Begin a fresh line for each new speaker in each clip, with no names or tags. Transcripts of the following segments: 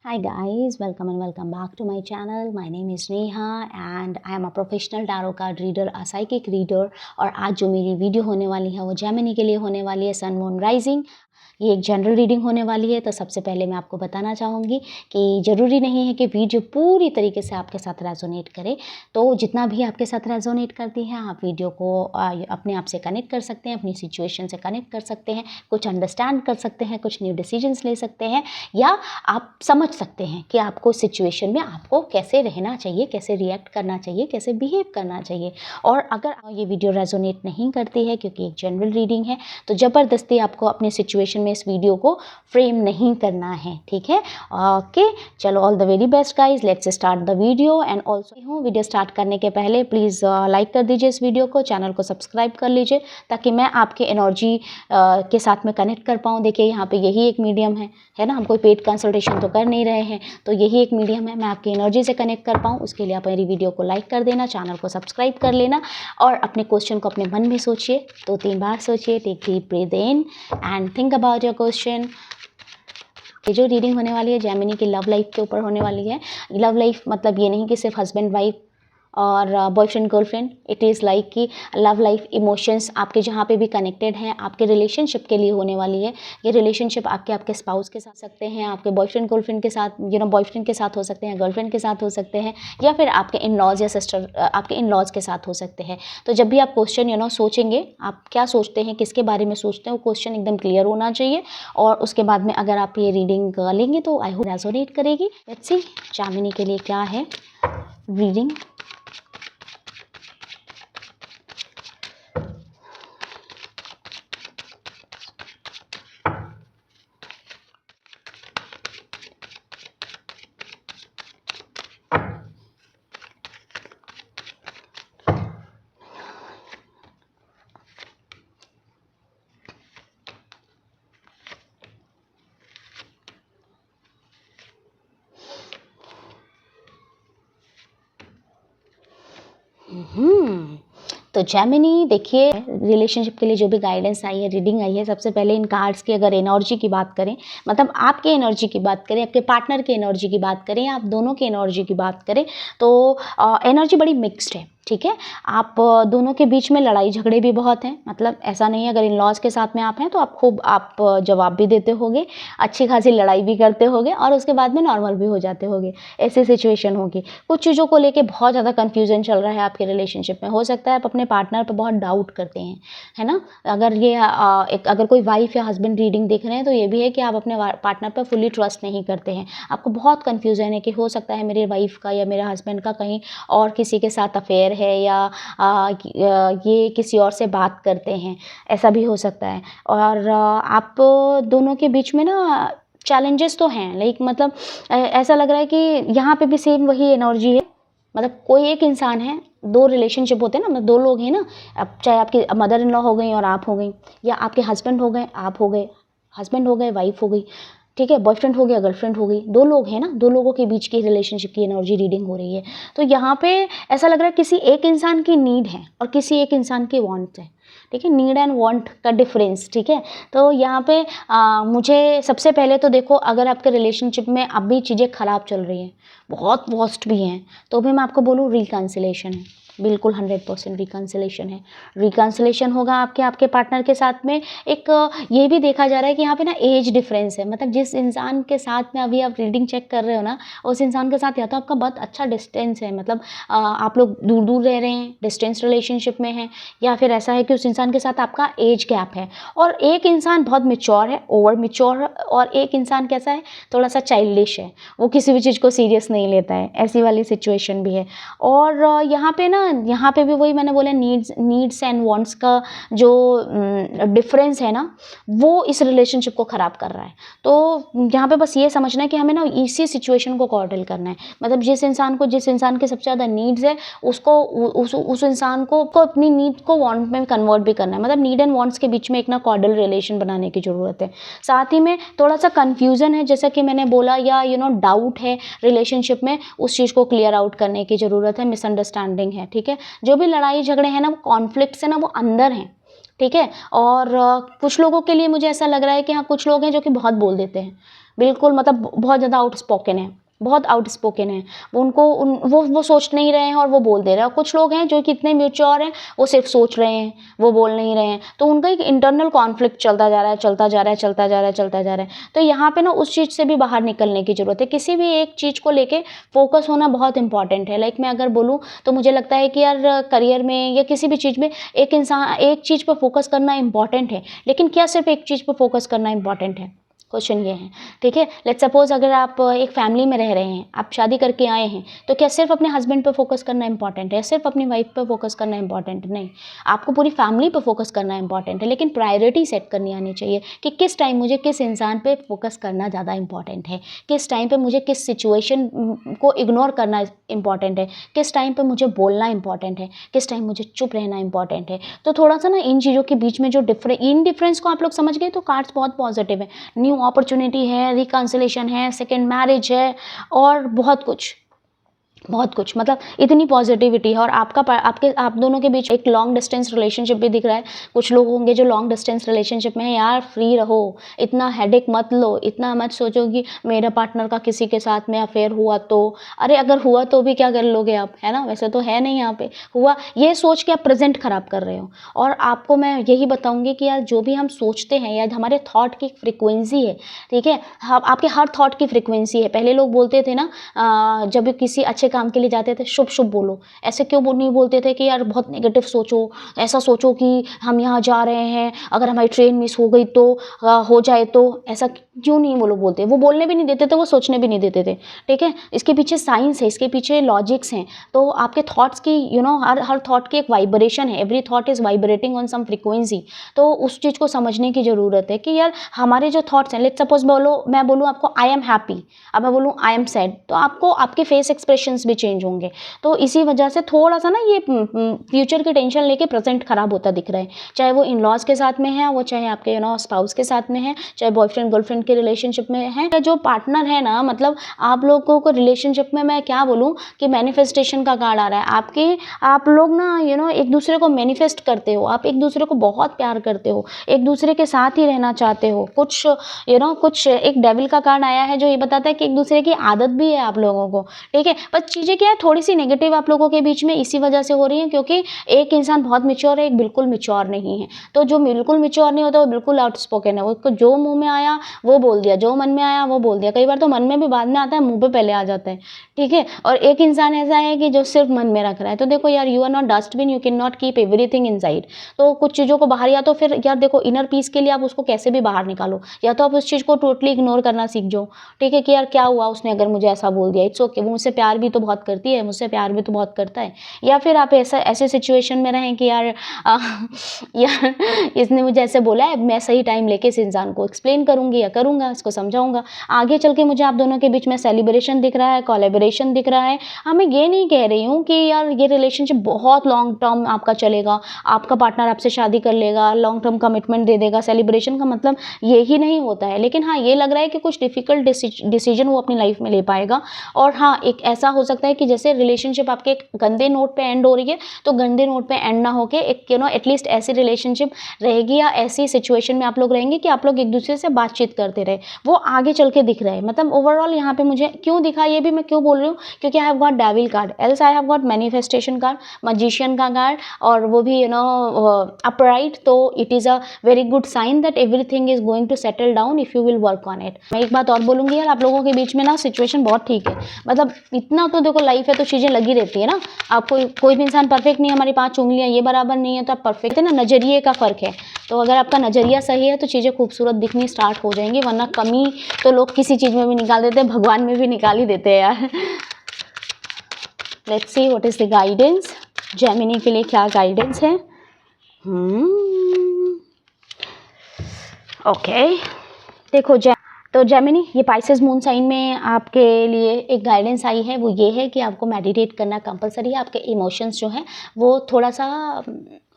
Hi guys, welcome and welcome back to my channel. My name is Neha and I am a professional tarot card reader, a psychic reader। और आज जो मेरी video होने वाली है वो Gemini के लिए होने वाली है, सन मून राइजिंग। ये एक जनरल रीडिंग होने वाली है। तो सबसे पहले मैं आपको बताना चाहूँगी कि ज़रूरी नहीं है कि वीडियो पूरी तरीके से आपके साथ रेजोनेट करे। तो जितना भी आपके साथ रेजोनेट करती है आप वीडियो को अपने आप से कनेक्ट कर सकते हैं, अपनी सिचुएशन से कनेक्ट कर सकते हैं, कुछ अंडरस्टैंड कर सकते हैं, कुछ न्यू डिसीजंस ले सकते हैं, या आप समझ सकते हैं कि आपको सिचुएशन में आपको कैसे रहना चाहिए, कैसे रिएक्ट करना चाहिए, कैसे बिहेव करना चाहिए। और अगर ये वीडियो रेजोनेट नहीं करती है, क्योंकि एक जनरल रीडिंग है, तो ज़बरदस्ती आपको अपनी सिचुएशन में इस वीडियो को फ्रेम नहीं करना है, ठीक है। ओके, चलो, all the very best guys, let's start the video. And also video start करने के पहले प्लीज़ लाइक कर दीजिए इस वीडियो को, चैनल को सब्सक्राइब कर लीजिए, ताकि मैं आपके एनर्जी के साथ में कनेक्ट कर पाऊँ। देखिए यहाँ पे यही एक मीडियम है ना, हम कोई पेड कंसल्टेशन तो कर नहीं रहे हैं, तो यही एक मीडियम है, मैं आपकी एनर्जी से कनेक्ट कर पाऊँ। उसके लिए आप मेरी वीडियो को लाइक कर देना, चैनल को सब्सक्राइब कर लेना, और अपने क्वेश्चन को अपने मन में सोचिए, 2-3 बार सोचिए। Take deep breath in and think about your question. ये जो रीडिंग होने वाली है जेमिनी की लव लाइफ के ऊपर होने वाली है। लव लाइफ मतलब ये नहीं कि सिर्फ हस्बैंड वाइफ और boyfriend girlfriend, it is like कि लव लाइफ इमोशंस आपके जहाँ पे भी कनेक्टेड हैं, आपके रिलेशनशिप के लिए होने वाली है। ये रिलेशनशिप आपके स्पाउस के साथ सकते हैं, आपके बॉयफ्रेंड गर्लफ्रेंड के साथ, बॉयफ्रेंड के साथ हो सकते हैं, गर्लफ्रेंड के साथ हो सकते हैं, या फिर आपके इन लॉज या सिस्टर, आपके इन लॉज के साथ हो सकते हैं। तो जब भी आप क्वेश्चन सोचेंगे, आप क्या सोचते हैं, किसके बारे में सोचते हैं, वो क्वेश्चन एकदम क्लियर होना चाहिए। और उसके बाद में अगर आप ये रीडिंग लेंगे तो आई होप रेजोनेट करेगी। लेट्स सी जेमिनी के लिए क्या है रीडिंग। तो जेमिनी, देखिए रिलेशनशिप के लिए जो भी गाइडेंस आई है, रीडिंग आई है, सबसे पहले इन कार्ड्स की अगर एनर्जी की बात करें, मतलब आपके एनर्जी की बात करें, आपके पार्टनर की एनर्जी की बात करें, आप दोनों की एनर्जी की बात करें, तो एनर्जी बड़ी मिक्स्ड है, ठीक है। आप दोनों के बीच में लड़ाई झगड़े भी बहुत हैं, मतलब ऐसा नहीं है, अगर इन लॉज के साथ में आप हैं तो आप जवाब भी देते होगे, अच्छी खासी लड़ाई भी करते होगे, और उसके बाद में नॉर्मल भी हो जाते होगे, ऐसी सिचुएशन होगी। कुछ चीज़ों को लेके बहुत ज़्यादा कन्फ्यूजन चल रहा है आपके रिलेशनशिप में। हो सकता है आप अपने पार्टनर पर बहुत डाउट करते हैं, है ना। अगर ये अगर कोई वाइफ या हस्बैंड रीडिंग देख रहे हैं तो ये भी है कि आप अपने पार्टनर पर फुली ट्रस्ट नहीं करते हैं। आपको बहुत कन्फ्यूजन है कि हो सकता है मेरे वाइफ का या मेरे हस्बैंड का कहीं और किसी के साथ अफेयर है, या ये किसी और से बात करते हैं, ऐसा भी हो सकता है। और आप दोनों के बीच में ना चैलेंजेस तो हैं, लाइक मतलब ऐसा लग रहा है कि यहाँ पे भी सेम वही एनर्जी है। मतलब कोई एक इंसान है, 2 रिलेशनशिप होते हैं ना, मतलब 2 लोग हैं ना, अब चाहे आपकी मदर इन लॉ हो गई और आप हो गई, या आपके हस्बैंड हो गए, आप हो गए, हस्बैंड हो गए, वाइफ हो गई, ठीक है, बॉयफ्रेंड हो गया, गर्लफ्रेंड हो गई, 2 लोग हैं ना, 2 लोगों के बीच की रिलेशनशिप की एनर्जी रीडिंग हो रही है। तो यहाँ पे ऐसा लग रहा है किसी एक इंसान की नीड है और किसी एक इंसान की वांट है, ठीक है, नीड एंड वांट का डिफरेंस, ठीक है। तो यहाँ पे मुझे सबसे पहले तो देखो, अगर आपके रिलेशनशिप में अब भी चीज़ें ख़राब चल रही हैं, बहुत वर्स्ट भी हैं, तो भी मैं आपको बोलूँ रिकन्सिलेशन है, बिल्कुल 100% रिकन्सिलेशन है। रिकन्सिलेशन होगा आपके पार्टनर के साथ में। एक ये भी देखा जा रहा है कि यहाँ पे ना एज डिफरेंस है, मतलब जिस इंसान के साथ में अभी आप रीडिंग चेक कर रहे हो ना, उस इंसान के साथ या तो आपका बहुत अच्छा डिस्टेंस है, मतलब आप लोग दूर दूर रह रहे हैं, डिस्टेंस रिलेशनशिप में हैं, या फिर ऐसा है कि उस इंसान के साथ आपका एज गैप है। और एक इंसान बहुत मैच्योर है, ओवर मैच्योर है, और एक इंसान कैसा है, थोड़ा सा चाइल्डिश है, वो किसी भी चीज़ को सीरियस नहीं लेता है, ऐसी वाली सिचुएशन भी है। और यहाँ पे भी वही मैंने बोला, नीड्स एंड वांट्स का जो डिफरेंस है ना, वो इस रिलेशनशिप को ख़राब कर रहा है। तो यहाँ पे बस ये समझना है कि हमें ना इसी सिचुएशन को कॉर्डल करना है, मतलब जिस इंसान के सबसे ज़्यादा नीड्स है, उसको उस इंसान को अपनी नीड को वांट में कन्वर्ट भी करना है। मतलब नीड एंड वांट्स के बीच में एक ना कॉर्डल रिलेशन बनाने की ज़रूरत है। साथ ही में थोड़ा सा कन्फ्यूज़न है, जैसा कि मैंने बोला, या डाउट है रिलेशनशिप में, उस चीज़ को क्लियर आउट करने की ज़रूरत है। मिसअंडरस्टैंडिंग है, ठीक है। जो भी लड़ाई झगड़े हैं ना, वो कॉन्फ्लिक्ट्स है ना, वो अंदर हैं, ठीक है। और कुछ लोगों के लिए मुझे ऐसा लग रहा है कि हाँ, कुछ लोग हैं जो कि बहुत बोल देते हैं, बिल्कुल मतलब बहुत ज़्यादा आउटस्पोकन है, बहुत आउटस्पोकन है। वो सोच नहीं रहे हैं और वो बोल दे रहे हैं। और कुछ लोग हैं जो कि इतने मैच्योर हैं, वो सिर्फ सोच रहे हैं, वो बोल नहीं रहे हैं। तो उनका एक इंटरनल कॉन्फ्लिक्ट चलता जा रहा है, चलता जा रहा है, चलता जा रहा है, चलता जा रहा है। तो यहाँ पे ना उस चीज़ से भी बाहर निकलने की ज़रूरत है। किसी भी एक चीज़ को लेके फोकस होना बहुत इंपॉर्टेंट है। लाइक मैं अगर बोलूँ तो मुझे लगता है कि यार करियर में या किसी भी चीज़ में एक चीज़ पर फोकस करना इंपॉर्टेंट है, लेकिन क्या सिर्फ एक चीज़ पर फोकस करना इंपॉर्टेंट है? क्वेश्चन ये है, ठीक है। लेट्स सपोज अगर आप एक फैमिली में रह रहे हैं, आप शादी करके आए हैं, तो क्या सिर्फ अपने हस्बैंड पे फोकस करना इंपॉर्टेंट है, सिर्फ अपनी वाइफ पे फोकस करना इंपॉर्टेंट नहीं, आपको पूरी फैमिली पे फोकस करना इंपॉर्टेंट है। लेकिन प्रायोरिटी सेट करनी आनी चाहिए कि किस टाइम मुझे किस इंसान पे फोकस करना ज़्यादा इंपॉर्टेंट है, किस टाइम पे मुझे किस सिचुएशन को इग्नोर करना इंपॉर्टेंट है, किस टाइम पे मुझे बोलना इंपॉर्टेंट है, किस टाइम मुझे चुप रहना इंपॉर्टेंट है। तो थोड़ा सा ना इन चीज़ों के बीच में जो इन डिफरेंस को आप लोग समझ गए तो कार्ड्स बहुत पॉजिटिव है। न्यू अपॉर्चुनिटी है, रिकंसिलेशन है, सेकंड मैरिज है और बहुत कुछ मतलब इतनी पॉजिटिविटी है। और आप दोनों के बीच एक लॉन्ग डिस्टेंस रिलेशनशिप भी दिख रहा है। कुछ लोग होंगे जो लॉन्ग डिस्टेंस रिलेशनशिप में है, यार फ्री रहो, इतना हेडेक मत लो, इतना मत सोचो कि मेरा पार्टनर का किसी के साथ में अफेयर हुआ तो, अरे अगर हुआ तो भी क्या कर लोगे आप, है ना, वैसे तो है नहीं, यहाँ पे हुआ ये सोच के आप प्रेजेंट खराब कर रहे हो। और आपको मैं यही बताऊंगी कि यार जो भी हम सोचते हैं या हमारे थॉट की फ्रिक्वेंसी है, ठीक है, आपके हर थॉट की फ्रिक्वेंसी है। पहले लोग बोलते थे ना जब भी किसी अच्छे काम के लिए जाते थे, शुभ शुभ बोलो। ऐसे क्यों नहीं बोलते थे कि यार बहुत नेगेटिव सोचो, ऐसा सोचो कि हम यहाँ जा रहे हैं, अगर हमारी ट्रेन मिस हो गई तो हो जाए तो, ऐसा क्यों नहीं वो लोग बोलते। वो बोलने भी नहीं देते थे, वो सोचने भी नहीं देते थे, ठीक है। इसके पीछे साइंस है, इसके पीछे लॉजिक्स हैं। तो आपके थॉट्स की हर थॉट की एक वाइब्रेशन है, every thought is vibrating on some frequency. तो उस चीज़ को समझने की ज़रूरत है कि यार हमारे जो थॉट्स हैं, लेट्स सपोज मैं बोलूँ आपको आई एम हैप्पी, अब मैं बोलूँ आई एम सैड, तो आपको आपके फेस एक्सप्रेशंस भी चेंज होंगे। तो इसी वजह से थोड़ा सा ना ये फ्यूचर की टेंशन लेके प्रेजेंट खराब होता दिख रहा है, चाहे वो इन लॉज के साथ में है, वो चाहे आपके स्पाउस के साथ में है, चाहे बॉयफ्रेंड गर्लफ्रेंड के रिलेशनशिप में है। जो पार्टनर है ना, मतलब आप लोगों को रिलेशनशिप में मैं क्या बोलूँ कि मैनिफेस्टेशन का कार्ड आ रहा है। आप लोग ना एक दूसरे को मैनिफेस्ट करते हो, आप एक दूसरे को बहुत प्यार करते हो, एक दूसरे के साथ ही रहना चाहते हो। कुछ एक डेविल का कार्ड आया है जो ये बताता है कि एक दूसरे की आदत भी है आप लोगों को, ठीक है। पर चीज़ें क्या है, थोड़ी सी नेगेटिव आप लोगों के बीच में इसी वजह से हो रही है क्योंकि एक इंसान बहुत मैच्योर है, एक बिल्कुल मैच्योर नहीं है। तो जो बिल्कुल मैच्योर नहीं होता वो बिल्कुल आउटस्पोकन है, उसको जो मुंह में आया वो बोल दिया, जो मन में आया वो बोल दिया। कई बार तो मन में भी बाद में आता है, मुंह पे पहले आ जाता है, ठीक है। और एक इंसान ऐसा है कि जो सिर्फ मन में रख रहा है। तो देखो यार, you are not dustbin, you can not keep everything inside. तो कुछ चीज़ों को बाहर, या तो फिर यार देखो इनर पीस के लिए आप उसको कैसे भी बाहर निकालो, या तो आप उस चीज़ को टोटली इग्नोर करना सीख जाओ, ठीक है, कि यार क्या हुआ उसने अगर मुझे ऐसा बोल दिया, इट्स ओके, वो मुझसे प्यार भी तो बहुत करती है, मुझसे प्यार भी तो बहुत करता है। या फिर आप ऐसे सिचुएशन में रहें कि यार इसने मुझे ऐसे बोला है, मैं सही टाइम लेके इस इंसान को एक्सप्लेन करूंगी या करूंगा, इसको समझाऊंगा। आगे चल के मुझे आप दोनों के बीच में सेलिब्रेशन दिख रहा है, कोलैबोरेशन दिख रहा है। हाँ, मैं ये नहीं कह रही हूँ कि यार ये रिलेशनशिप बहुत लॉन्ग टर्म आपका चलेगा, आपका पार्टनर आपसे शादी कर लेगा, लॉन्ग टर्म कमिटमेंट दे देगा। सेलिब्रेशन का मतलब ये ही नहीं होता है, लेकिन हाँ ये लग रहा है कि कुछ डिफिकल्ट डिसीजन वो अपनी लाइफ में ले पाएगा। और हाँ, एक ऐसा हो सकता है कि जैसे रिलेशनशिप आपके एक गंदे नोट पे एंड हो रही है, तो गंदे नोट पे एंड ना होके एक एटलीस्ट ऐसी रिलेशनशिप रहेगी या ऐसी सिचुएशन में आप लोग रहेंगे कि आप लोग एक दूसरे से बातचीत करते रहे, वो आगे चल के दिख रहा है। मतलब ओवरऑल यहाँ पे मुझे क्यों दिखा, ये भी मैं क्यों बोल रही हूँ, क्योंकि I have got devil card, else I have got manifestation card, magician का कार्ड, और वो भी अपराइट। तो it is a very good sign that everything is going to settle down if you will work on it. मैं एक बात और बोलूँगी यार, आप लोगों के बीच में ना सिचुएशन बहुत ठीक है। मतलब इतना तो देखो लाइफ है तो चीज़ें लगी रहती है ना। आप कोई भी इंसान परफेक्ट नहीं है, हमारी 5 उंगलियां ये बराबर नहीं है तो आप परफेक्ट है ना, नज़रिए का फ़र्क है। तो अगर आपका नज़रिया सही है तो चीज़ें खूबसूरत दिखनी स्टार्ट हो जाएंगी, वरना कमी तो लोग किसी चीज़ में भी निकाल देते हैं, भगवान में भी निकाल ही देते हैं यार। Let's see what is the guidance, Gemini के लिए क्या गाइडेंस है। ओके, देखो तो जेमिनी, ये पाइसेस मून साइन में आपके लिए एक गाइडेंस आई है, वो ये है कि आपको मेडिटेट करना कंपलसरी है। आपके इमोशंस जो हैं वो थोड़ा सा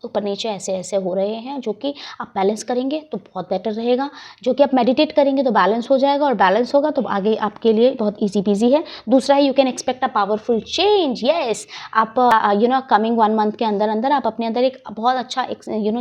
ऊपर नीचे ऐसे ऐसे हो रहे हैं, जो कि आप बैलेंस करेंगे तो बहुत बेटर रहेगा, जो कि आप मेडिटेट करेंगे तो बैलेंस हो जाएगा, और बैलेंस होगा तो आगे आपके लिए बहुत ईजी पीजी है। दूसरा है, you can expect a powerful change. Yes, आप कमिंग 1 मंथ के अंदर अंदर आप अपने अंदर एक बहुत अच्छा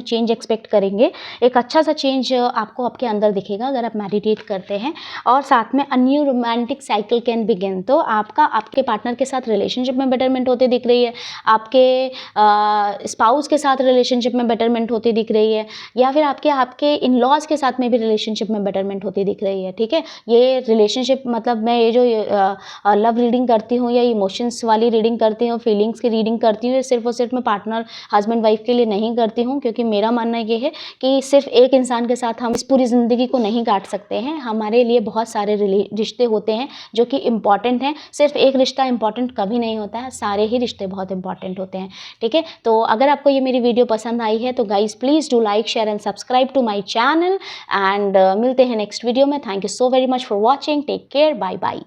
चेंज एक्सपेक्ट करेंगे। एक अच्छा सा चेंज आपको आपके अंदर दिखेगा अगर आप मेडिटेट करते हैं। और साथ में a new romantic cycle can begin, तो आपके पार्टनर के साथ रिलेशनशिप में बेटरमेंट होते दिख रही है, आपके स्पाउस के साथ रिलेशनशिप में बेटरमेंट होती दिख रही है, या फिर आपके इन लॉज के साथ में भी रिलेशनशिप में बेटरमेंट होती दिख रही है। ठीक है, ये रिलेशनशिप मतलब मैं ये जो लव रीडिंग करती हूँ या इमोशंस वाली रीडिंग करती हूँ, फीलिंग्स की रीडिंग करती हूँ, ये सिर्फ और सिर्फ मैं पार्टनर हस्बैंड वाइफ के लिए नहीं करती हूँ, क्योंकि मेरा मानना ये है कि सिर्फ एक इंसान के साथ हम इस पूरी ज़िंदगी को नहीं काट सकते हैं। हमारे लिए बहुत सारे रिश्ते होते हैं जो कि इम्पॉर्टेंट हैं। सिर्फ एक रिश्ता इम्पॉर्टेंट कभी नहीं होता है, सारे ही रिश्ते बहुत इंपॉर्टेंट होते हैं। ठीक है, तो अगर आपको ये मेरी वीडियो पसंद आई है तो guys please do like, share and subscribe to my channel, and मिलते हैं नेक्स्ट वीडियो में। Thank you so very much for watching, take care, bye bye.